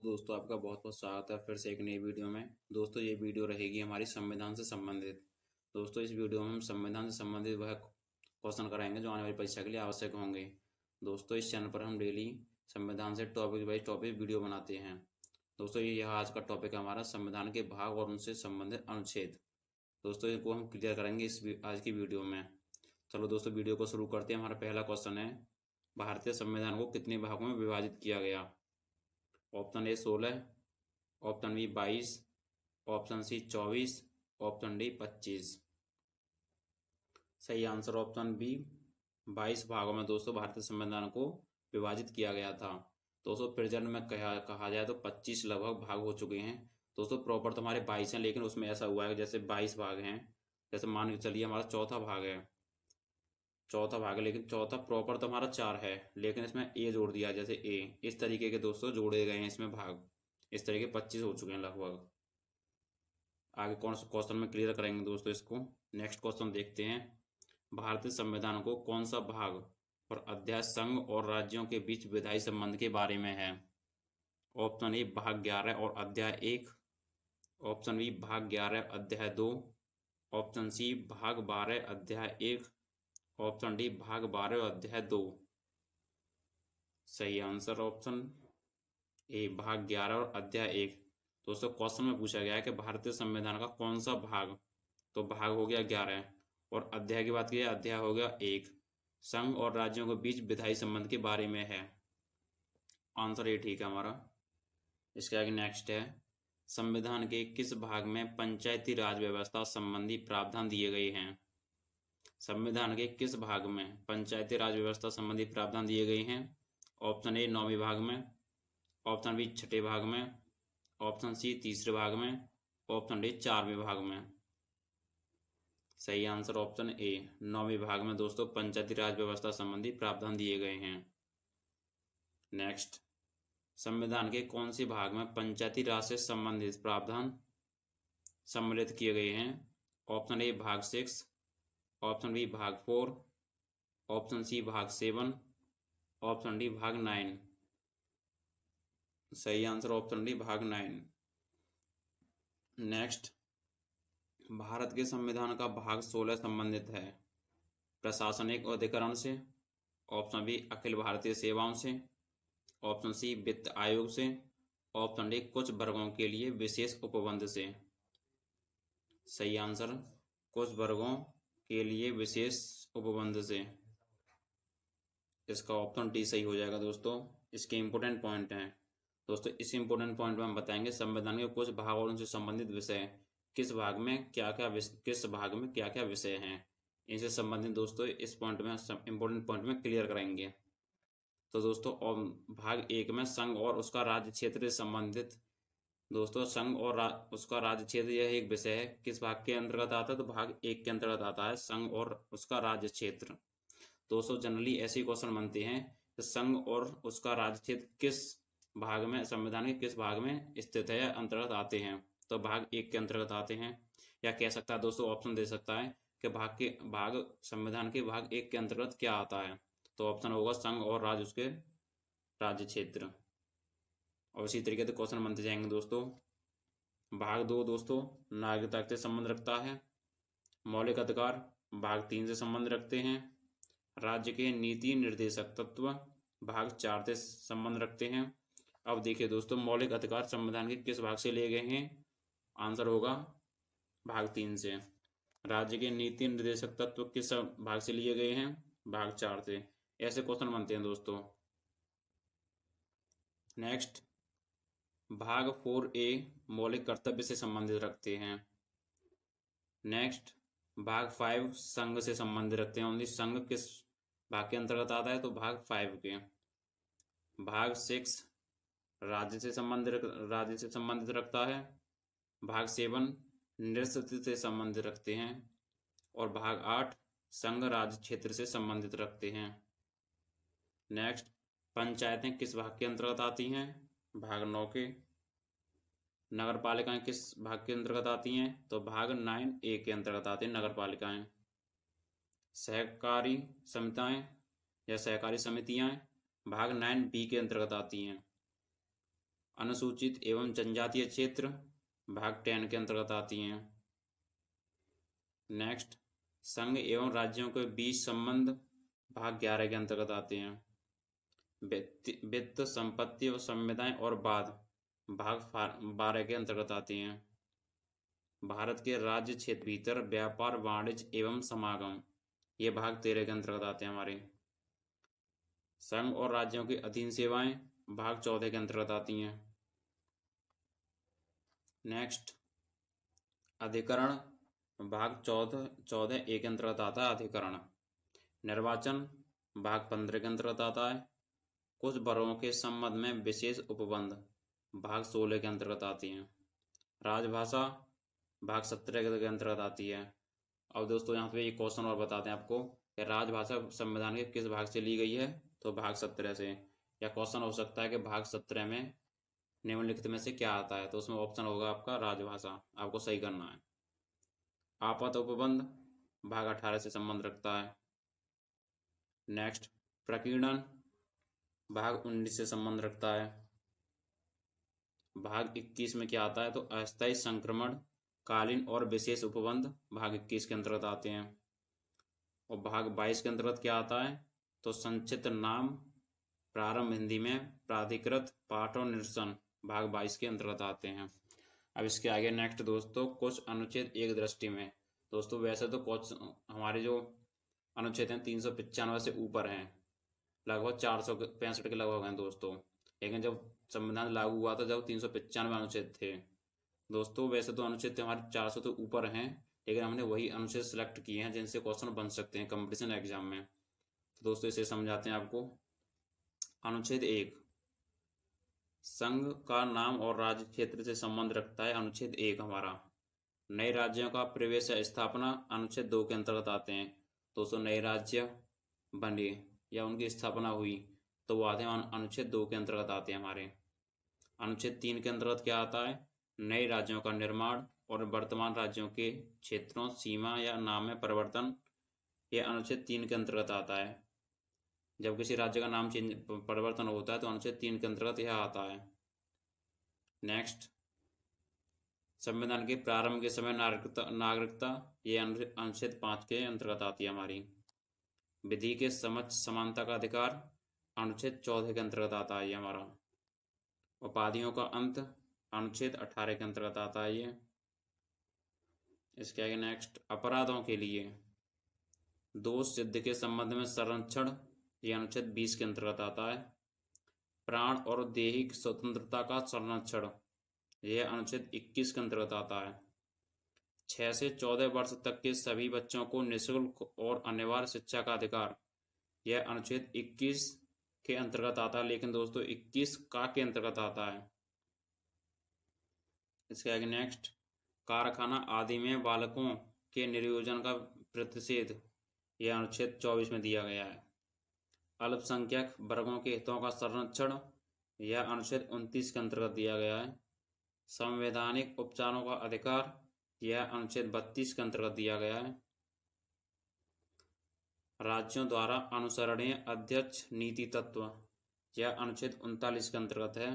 दोस्तों आपका बहुत बहुत स्वागत है फिर से एक नई वीडियो में। दोस्तों ये वीडियो रहेगी हमारी संविधान से संबंधित। दोस्तों इस वीडियो में हम संविधान से संबंधित वह क्वेश्चन कराएंगे जो आने वाली परीक्षा के लिए आवश्यक होंगे। दोस्तों इस चैनल पर हम डेली संविधान से टॉपिक वाइज टॉपिक वीडियो बनाते हैं। दोस्तों ये आज का टॉपिक है हमारा संविधान के भाग और उनसे संबंधित अनुच्छेद। दोस्तों इनको हम क्लियर करेंगे इस आज की वीडियो में। चलो दोस्तों वीडियो को शुरू करते हैं। हमारा पहला क्वेश्चन है, भारतीय संविधान को कितने भागों में विभाजित किया गया? Option A 16, option B 22, option C 24, option D 25। सही आंसर ऑप्शन बी 22 भागों में दोस्तों भारतीय संविधान को विभाजित किया गया था। दोस्तों प्रेजेंट में कहा जाए तो 25 लगभग भाग हो चुके हैं। दोस्तों प्रॉपर तो हमारे 22 हैं, लेकिन उसमें ऐसा हुआ है जैसे 22 भाग हैं, जैसे मान के चलिए हमारा चौथा भाग है, लेकिन चौथा प्रॉपर तो हमारा 4 है, लेकिन इसमें ए जोड़ दिया, जैसे ए, इस तरीके के दोस्तों जोड़े गए हैं इसमें भाग। इस तरीके 25 हो चुके हैं लगभग। आगे कौन सा क्वेश्चन में क्लियर करेंगे दोस्तों इसको। नेक्स्ट क्वेश्चन देखते हैं, भारतीय संविधान को कौन सा भाग और अध्याय संघ और राज्यों के बीच विधायी संबंध के बारे में है? ऑप्शन ए भाग 11 और अध्याय 1, ऑप्शन बी भाग 11 अध्याय 2, ऑप्शन सी भाग 12 अध्याय 1, ऑप्शन डी भाग 12 अध्याय 2। सही आंसर ऑप्शन ए भाग 11 और अध्याय 1। दोस्तों क्वेश्चन में पूछा गया है कि भारतीय संविधान का कौन सा भाग, तो भाग हो गया 11 और अध्याय की बात की जाए अध्याय हो गया 1, संघ और राज्यों के बीच विधायी संबंध के बारे में है। आंसर ए ठीक है हमारा। इसके आगे नेक्स्ट है, संविधान के किस भाग में पंचायती राज व्यवस्था संबंधी प्रावधान दिए गए हैं? संविधान के किस भाग में पंचायती राज व्यवस्था संबंधी प्रावधान दिए गए हैं? ऑप्शन ए 9वें भाग में, ऑप्शन बी 6ठे भाग में, ऑप्शन सी 3रे भाग में, ऑप्शन डी 4वें भाग में। सही आंसर ऑप्शन ए 9वें भाग में दोस्तों पंचायती राज व्यवस्था संबंधी प्रावधान दिए गए हैं। नेक्स्ट, संविधान के कौन से भाग में पंचायती राज से संबंधित प्रावधान सम्मिलित किए गए हैं? ऑप्शन ए भाग 6, ऑप्शन बी भाग 4, ऑप्शन सी भाग 7, ऑप्शन डी भाग 9। सही आंसर ऑप्शन डी भाग 9। नेक्स्ट, भारत के संविधान का भाग 16 संबंधित है प्रशासनिक अधिकरण से, ऑप्शन बी अखिल भारतीय सेवाओं से, ऑप्शन सी वित्त आयोग से, ऑप्शन डी कुछ वर्गों के लिए विशेष उपबंध से। सही आंसर कुछ वर्गों के लिए विशेष उपबंध से। इसका ऑप्शन डी सही हो जाएगा दोस्तों। इसके इंपोर्टेंट पॉइंट हैं दोस्तों, इस इंपोर्टेंट पॉइंट में हम बताएंगे संविधान के कुछ भाग और उनसे संबंधित विषय, किस भाग में क्या क्या विषय हैं, इनसे संबंधित दोस्तों इस पॉइंट में इंपोर्टेंट पॉइंट में क्लियर कराएंगे। तो दोस्तों भाग 1 में संघ और उसका राज्य क्षेत्र से संबंधित दोस्तों, संघ और उसका राज्य क्षेत्र यह एक विषय है। किस भाग के अंतर्गत आता है? तो भाग 1 के अंतर्गत आता है, संघ और उसका राज्य क्षेत्र। दोस्तों जनरली ऐसे क्वेश्चन बनते हैं कि संघ और उसका राज्य क्षेत्र किस भाग में, संविधान के किस भाग में स्थित है या अंतर्गत आते हैं? तो भाग 1 के अंतर्गत आते हैं। या कह सकता है दोस्तों, ऑप्शन दे सकता है कि संविधान के भाग 1 के अंतर्गत क्या आता है? तो ऑप्शन होगा संघ और राज्य, उसके राज्य क्षेत्र। और इसी तरीके से क्वेश्चन बनते जाएंगे दोस्तों। भाग 2 दोस्तों नागरिकता से संबंध रखता है। मौलिक अधिकार भाग 3 से संबंध रखते हैं। राज्य के नीति निर्देशक तत्व भाग 4 से संबंध रखते हैं। अब देखिए दोस्तों, मौलिक अधिकार संविधान के किस भाग से लिए गए हैं? आंसर होगा भाग 3 से। राज्य के नीति निर्देशक तत्व किस भाग से लिए गए हैं? भाग 4 से। ऐसे क्वेश्चन बनते हैं दोस्तों। नेक्स्ट, भाग 4A मौलिक कर्तव्य से संबंधित रखते हैं। नेक्स्ट, भाग 5 संघ से संबंधित रखते हैं। ओनली संघ किस भाग के अंतर्गत आता है? तो भाग 5 के। भाग 6 राज्य से संबंधित रखता है। भाग 7 निश्चित से संबंधित रखते हैं। और भाग 8 संघ राज्य क्षेत्र से संबंधित रखते हैं। नेक्स्ट, पंचायतें किस भाग के अंतर्गत आती हैं? भाग 9 के। नगर पालिकाएं किस भाग के अंतर्गत आती हैं? तो भाग 9A के अंतर्गत आती हैं नगर पालिकाएं। सहकारी समितियां या सहकारी समितियां भाग 9B के अंतर्गत आती हैं। अनुसूचित एवं जनजातीय क्षेत्र भाग 10 के अंतर्गत आती हैं। नेक्स्ट, संघ एवं राज्यों के बीच संबंध भाग 11 के अंतर्गत आते हैं। वित्त, संपत्ति और संविदाएं और बाद भाग 12 के अंतर्गत आती हैं। भारत के राज्य क्षेत्र भीतर व्यापार, वाणिज्य एवं समागम ये भाग 13 के अंतर्गत आते हैं हमारे। संघ और राज्यों की अधीन सेवाएं भाग 14 के अंतर्गत आती हैं। नेक्स्ट, अधिकरण भाग 14 ए के अंतर्गत आता है अधिकरण। निर्वाचन भाग 15 के अंतर्गत आता है। कुछ वर्गों के संबंध में विशेष उपबंध भाग 16 के अंतर्गत आती हैं। राजभाषा भाग 17 के अंतर्गत आती है। अब दोस्तों यहाँ पे एक क्वेश्चन और बताते हैं आपको कि राजभाषा संविधान के किस भाग से ली गई है, तो भाग 17 से। या क्वेश्चन हो सकता है कि भाग 17 में निम्नलिखित में से क्या आता है, तो उसमें ऑप्शन होगा आपका राजभाषा, आपको सही करना है। आपात उपबंध भाग 18 से संबंध रखता है। नेक्स्ट, प्रकीर्णन भाग 19 से संबंध रखता है। भाग 21 में क्या आता है, तो अस्थायी संक्रमण, कालीन और विशेष उपबंध भाग 21 के अंतर्गत आते हैं। और भाग 22 के अंतर्गत क्या आता है, तो संक्षिप्त नाम, प्रारंभ हिंदी में, प्राधिकृत, पाठ और निरसन भाग 22 के अंतर्गत आते हैं। अब इसके आगे नेक्स्ट दोस्तों, कुछ अनुच्छेद एक दृष्टि में। दोस्तों वैसे तो कुछ हमारे जो अनुच्छेद हैं 395 से ऊपर हैं, लगभग 465 के लगभग हैं दोस्तों, लेकिन जब संविधान लागू हुआ था जब 395 अनुच्छेद थे दोस्तों। वैसे तो अनुच्छेद हमारे 400 तो ऊपर हैं, लेकिन हमने वही अनुच्छेद सेलेक्ट किए हैं जिनसे क्वेश्चन बन सकते हैं कंपटीशन एग्जाम में। तो दोस्तों इसे समझाते हैं आपको। अनुच्छेद 1, संघ का नाम और राज्य क्षेत्र से संबंध रखता है। अनुच्छेद 1 हमारा नए राज्यों का प्रवेश या स्थापना अनुच्छेद 2 के अंतर्गत आते हैं। दोस्तों नए राज्य बने या उनकी स्थापना हुई तो वो आते हैं अनुच्छेद 2 के अंतर्गत आते हैं हमारे। अनुच्छेद 3 के अंतर्गत क्या आता है, नए राज्यों का निर्माण और वर्तमान राज्यों के क्षेत्रों, सीमा या नाम में परिवर्तन, यह अनुच्छेद 3 के अंतर्गत आता है। जब किसी राज्य का नाम परिवर्तन होता है तो अनुच्छेद 3 के अंतर्गत यह आता है। नेक्स्ट, संविधान के प्रारंभ के समय नागरिकता ये अनुच्छेद 5 के अंतर्गत आती है हमारी। विधि के समक्ष समानता का अधिकार अनुच्छेद 14 के अंतर्गत आता है ये हमारा। उपाधियों का अंत अनुच्छेद 18 के अंतर्गत आता है ये। इसके आगे नेक्स्ट, अपराधों के लिए दोष सिद्ध के संबंध में संरक्षण यह अनुच्छेद 20 के अंतर्गत आता है। प्राण और दैहिक स्वतंत्रता का संरक्षण यह अनुच्छेद 21 के अंतर्गत आता है। 6 से 14 वर्ष तक के सभी बच्चों को निःशुल्क और अनिवार्य शिक्षा का अधिकार यह अनुच्छेद 21 के अंतर्गत आता है। लेकिन दोस्तों 21 का के अंतर्गत आता है। इसके आगे नेक्स्ट, कारखाना आदि में बालकों के नियोजन का प्रतिषेध यह अनुच्छेद 24 में दिया गया है। अल्पसंख्यक वर्गों के हितों का संरक्षण यह अनुच्छेद 29 के अंतर्गत दिया गया है। संवैधानिक उपचारों का अधिकार यह अनुच्छेद 32 के अंतर्गत दिया गया है। राज्यों द्वारा अनुसरणीय अध्यक्ष नीति तत्व यह अनुच्छेद 39 के अंतर्गत है।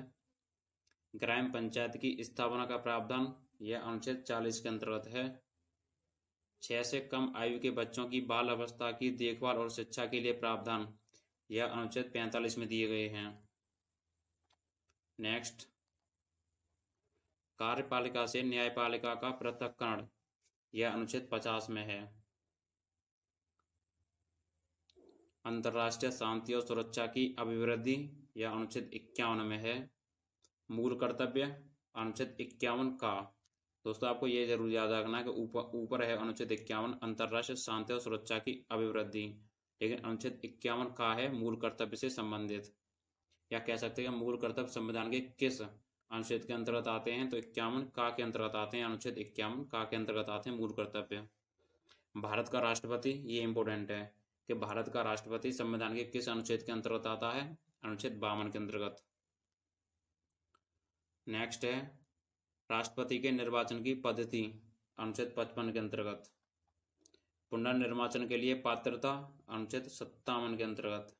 ग्राम पंचायत की स्थापना का प्रावधान यह अनुच्छेद 40 के अंतर्गत है। 6 से कम आयु के बच्चों की बाल अवस्था की देखभाल और शिक्षा के लिए प्रावधान यह अनुच्छेद 45 में दिए गए हैं। नेक्स्ट, कार्यपालिका से न्यायपालिका का पृथक्करण यह अनुच्छेद 50 में है। अंतर्राष्ट्रीय शांति और सुरक्षा की अभिवृद्धि यह अनुच्छेद 51 में है। मूल कर्तव्य अनुच्छेद 51 का। दोस्तों आपको ये जरूर याद रखना है कि ऊपर है अनुच्छेद 51 अंतर्राष्ट्रीय शांति और सुरक्षा की अभिवृद्धि, लेकिन अनुच्छेद 51 का है मूल कर्तव्य से संबंधित, या कह सकते हैं मूल कर्तव्य संविधान के किस अनुच्छेद के अंतर्गत आते हैं, तो 51 का के अंतर्गत आते हैं। अनुच्छेद 51 का के अंतर्गत आते हैं मूल कर्तव्य। भारत का राष्ट्रपति, ये इंपॉर्टेंट है कि भारत का राष्ट्रपति संविधान के किस अनुच्छेद के अंतर्गत आता है, अनुच्छेद 52 के अंतर्गत। नेक्स्ट है राष्ट्रपति के निर्वाचन की पद्धति अनुच्छेद 55 के अंतर्गत। पुनर्निर्वाचन के लिए पात्रता अनुच्छेद 57 के अंतर्गत।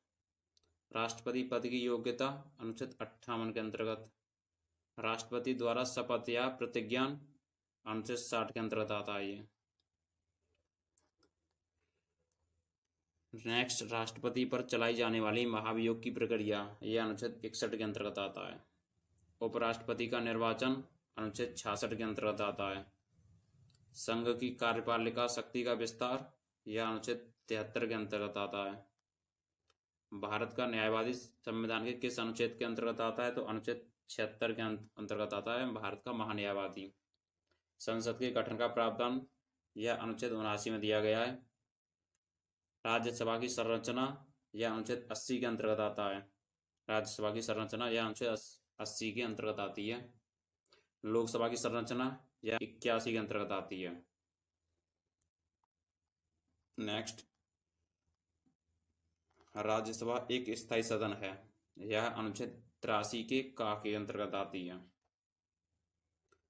राष्ट्रपति पद की योग्यता अनुच्छेद 58 के अंतर्गत। राष्ट्रपति द्वारा शपथ या प्रतिज्ञान अनुच्छेद 60 के अंतर्गत आता है ये। नेक्स्ट, राष्ट्रपति पर चलाई जाने वाली महाभियोग की प्रक्रिया, यह अनुच्छेद 61 के अंतर्गत आता है। उपराष्ट्रपति का निर्वाचन अनुच्छेद 66 के अंतर्गत आता है। संघ की कार्यपालिका शक्ति का विस्तार, यह अनुच्छेद 73 के अंतर्गत आता है। भारत का न्यायवादी संविधान के किस अनुच्छेद के अंतर्गत आता है? तो अनुच्छेद 76 के अंतर्गत आता है भारत का महान्यायवादी। संसद के गठन का प्रावधान, यह अनुच्छेद 79 में दिया गया है। राज्यसभा की संरचना, यह अनुच्छेद 80 के अंतर्गत आता है। राज्यसभा की संरचना यह अनुच्छेद 80 के अंतर्गत आती है। लोकसभा की संरचना यह 81 के अंतर्गत आती है। नेक्स्ट, राज्यसभा एक स्थायी सदन है, यह अनुच्छेद 83 के का के अंतर्गत आती है।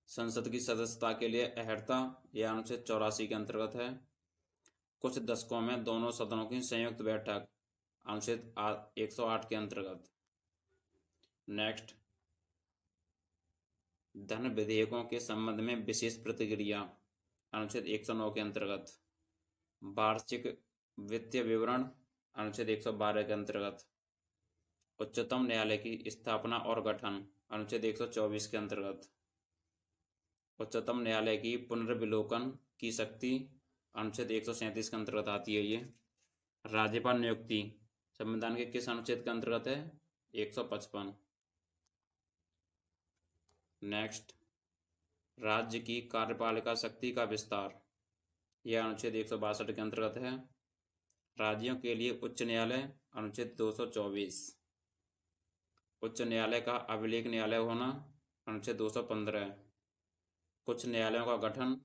संसद की सदस्यता के लिए अहर्ता, यह अनुच्छेद 84 के अंतर्गत है। कुछ दशकों में दोनों सदनों की संयुक्त बैठक, अनुच्छेद 108 के अंतर्गत। नेक्स्ट, धन विधेयकों के संबंध में विशेष प्रतिक्रिया, अनुच्छेद 109 के अंतर्गत। वार्षिक वित्तीय विवरण, अनुच्छेद 112 के अंतर्गत। उच्चतम न्यायालय की स्थापना और गठन, अनुच्छेद 124 के अंतर्गत। उच्चतम न्यायालय की पुनर्विलोकन की शक्ति, अनुच्छेद 137 के अंतर्गत आती है ये। राज्यपाल नियुक्ति संविधान के किस अनुच्छेद के अंतर्गत है? 155। नेक्स्ट, राज्य की कार्यपालिका शक्ति का विस्तार, यह अनुच्छेद 162 के अंतर्गत है। राज्यों के लिए उच्च न्यायालय, अनुच्छेद 224। उच्च न्यायालय का अभिलेख न्यायालय होना, अनुच्छेद 215। कुछ न्यायालयों का गठन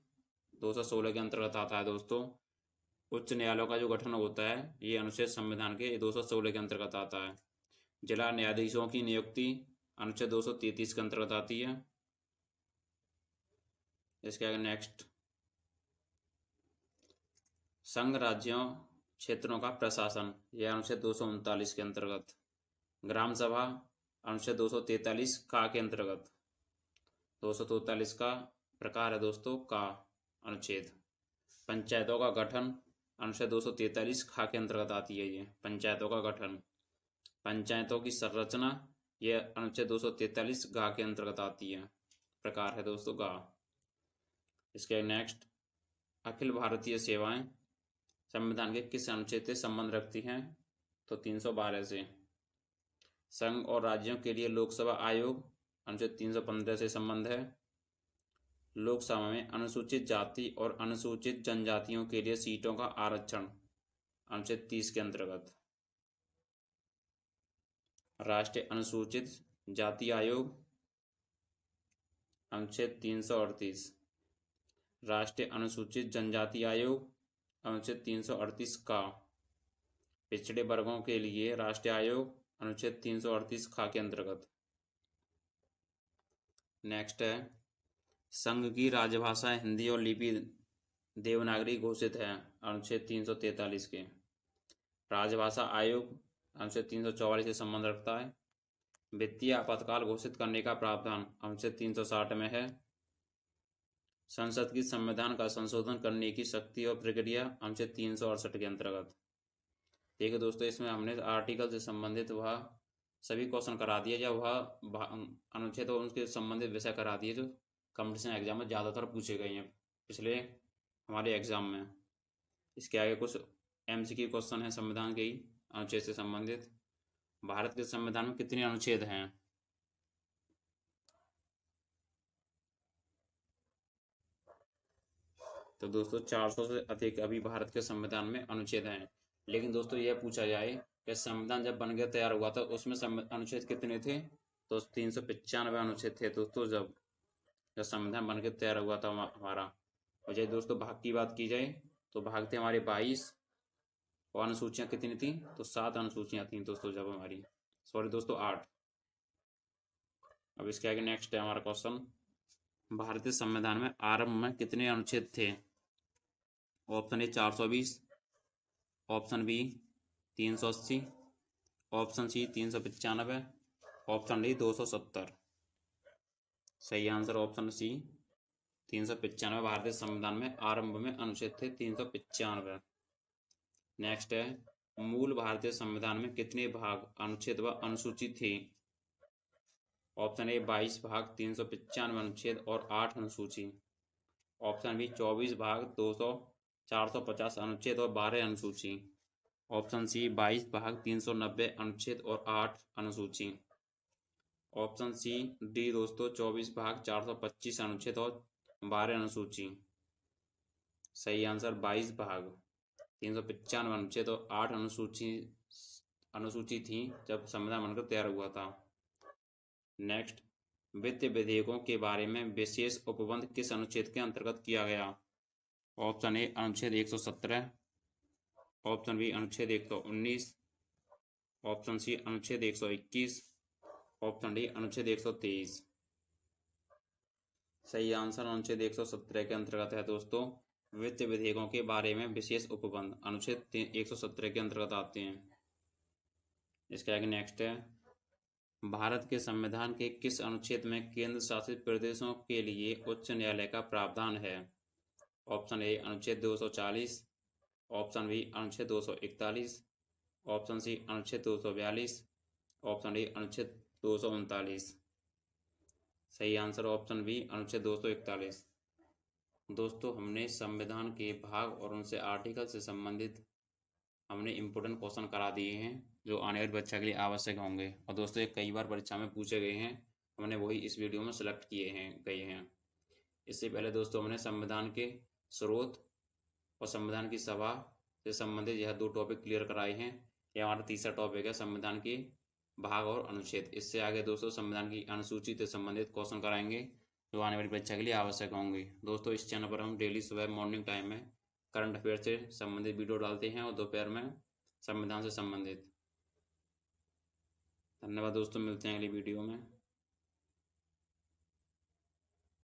216 के अंतर्गत आता है दोस्तों। उच्च न्यायालयों का जो गठन होता है ये अनुच्छेद संविधान के 216 के अंतर्गत आता है। जिला न्यायाधीशों की नियुक्ति अनुच्छेद 233 के अंतर्गत आती है। इसके आगे नेक्स्ट, संघ राज्यों क्षेत्रों का प्रशासन, यह अनुच्छेद 239 के अंतर्गत। ग्राम सभा अनुच्छेद 243 का के अंतर्गत। 243 का प्रकार है दोस्तों का अनुच्छेद। पंचायतों का गठन अनुच्छेद 243 खा के अंतर्गत आती है ये। पंचायतों का गठन। पंचायतों की संरचना यह अनुच्छेद 243 गा के अंतर्गत आती है। प्रकार है दोस्तों गा। इसके नेक्स्ट, अखिल भारतीय सेवाएं संविधान के किस अनुच्छेद से संबंध रखती हैं? तो 312 से। संघ और राज्यों के लिए लोकसभा आयोग अनुच्छेद 315 से संबंध है। लोकसभा में अनुसूचित जाति और अनुसूचित जनजातियों के लिए सीटों का आरक्षण अनुच्छेद 30 के अंतर्गत। राष्ट्रीय अनुसूचित जाति आयोग अनुच्छेद 338। राष्ट्रीय अनुसूचित जनजाति आयोग अनुच्छेद 338 का। पिछड़े वर्गों के लिए राष्ट्रीय आयोग अनुच्छेद 338 खा के अंतर्गत। नेक्स्ट है, संघ की राजभाषा हिंदी और लिपि देवनागरी घोषित है अनुच्छेद 343 के। राजभाषा आयोग अनुच्छेद 344 से संबंध रखता है। वित्तीय आपातकाल घोषित करने का प्रावधान अनुच्छेद 360 में है। संसद की संविधान का संशोधन करने की शक्ति और प्रक्रिया अनुच्छेद 368 के अंतर्गत। देखिए दोस्तों, इसमें हमने आर्टिकल से संबंधित वह सभी क्वेश्चन करा दिए, या वह अनुच्छेद और उनके संबंधित विषय करा दिए जो कॉम्पिटिशन एग्जाम में ज़्यादातर पूछे गए हैं पिछले हमारे एग्जाम में। इसके आगे कुछ MCQ क्वेश्चन है संविधान के ही अनुच्छेद से संबंधित। भारत के संविधान में कितने अनुच्छेद हैं? तो दोस्तों 400 से अधिक अभी भारत के संविधान में अनुच्छेद हैं। लेकिन दोस्तों यह पूछा जाए कि संविधान जब बन के तैयार हुआ था उसमें अनुच्छेद कितने थे? तो 395 अनुच्छेद थे दोस्तों जब संविधान बन के तैयार हुआ था हमारा। और जब दोस्तों भाग की बात की जाए तो भाग थे हमारे 22 और अनुसूचियां कितनी थी? तो 7 अनुसूचियां थी दोस्तों जब हमारी, सॉरी दोस्तों 8। अब इसके आगे नेक्स्ट है हमारा क्वेश्चन, भारतीय संविधान में आरंभ में कितने अनुच्छेद थे? Option A 420, option B 380, option C 395, option D 270। सही आंसर ऑप्शन सी 395 भारतीय संविधान में आरंभ में अनुच्छेद थे 395। नेक्स्ट है, मूल भारतीय संविधान में कितने भाग, अनुच्छेद व अनुसूची थी? ऑप्शन ए 22 भाग, 395 अनुच्छेद और 8 अनुसूची। ऑप्शन बी 24 भाग, 450 अनुच्छेद और 12 अनुसूची। ऑप्शन सी 22 भाग, 390 अनुच्छेद और 8 अनुसूची। ऑप्शन सी डी दोस्तों 24 भाग, 425 अनुच्छेद और 12 अनुसूची। सही आंसर 22 भाग, 395 अनुच्छेद और 8 अनुसूची थी जब संविधान बनकर तैयार हुआ था। नेक्स्ट, वित्त विधेयकों के बारे में विशेष उपबंध किस अनुच्छेद के अंतर्गत किया गया? ऑप्शन ए अनुच्छेद 117, ऑप्शन बी अनुच्छेद 119, ऑप्शन सी अनुच्छेद 121, ऑप्शन डी अनुच्छेद 123। सही आंसर अनुच्छेद 117 के अंतर्गत है दोस्तों। वित्त विधेयकों के बारे में विशेष उपबंध अनुच्छेद 117 के अंतर्गत आते हैं। इसके आगे नेक्स्ट है, भारत के संविधान के किस अनुच्छेद में केंद्र शासित प्रदेशों के लिए उच्च न्यायालय का प्रावधान है? ऑप्शन ए अनुच्छेद 240, ऑप्शन बी अनुच्छेद 241, ऑप्शन सी अनुच्छेद 242, ऑप्शन डी अनुच्छेद 239। सही आंसर ऑप्शन बी अनुच्छेद 241। दोस्तों हमने संविधान के भाग और उनसे आर्टिकल से संबंधित हमने इम्पोर्टेंट क्वेश्चन करा दिए हैं जो आने वाली परीक्षा के लिए आवश्यक होंगे, और दोस्तों ये कई बार परीक्षा में पूछे गए हैं, हमने वही इस वीडियो में सेलेक्ट किए हैं। इससे पहले दोस्तों हमने संविधान के स्रोत और संविधान की सभा से संबंधित यह 2 टॉपिक क्लियर कराए हैं। यह हमारा तीसरा टॉपिक है संविधान की भाग और अनुच्छेद। इससे आगे दोस्तों संविधान की अनुसूची से संबंधित क्वेश्चन कराएंगे जो आने वाली परीक्षा के लिए आवश्यक होंगे। दोस्तों इस चैनल पर हम डेली सुबह मॉर्निंग टाइम में करंट अफेयर से संबंधित वीडियो डालते हैं और दोपहर में संविधान से संबंधित। धन्यवाद दोस्तों, मिलते हैं अगली वीडियो में।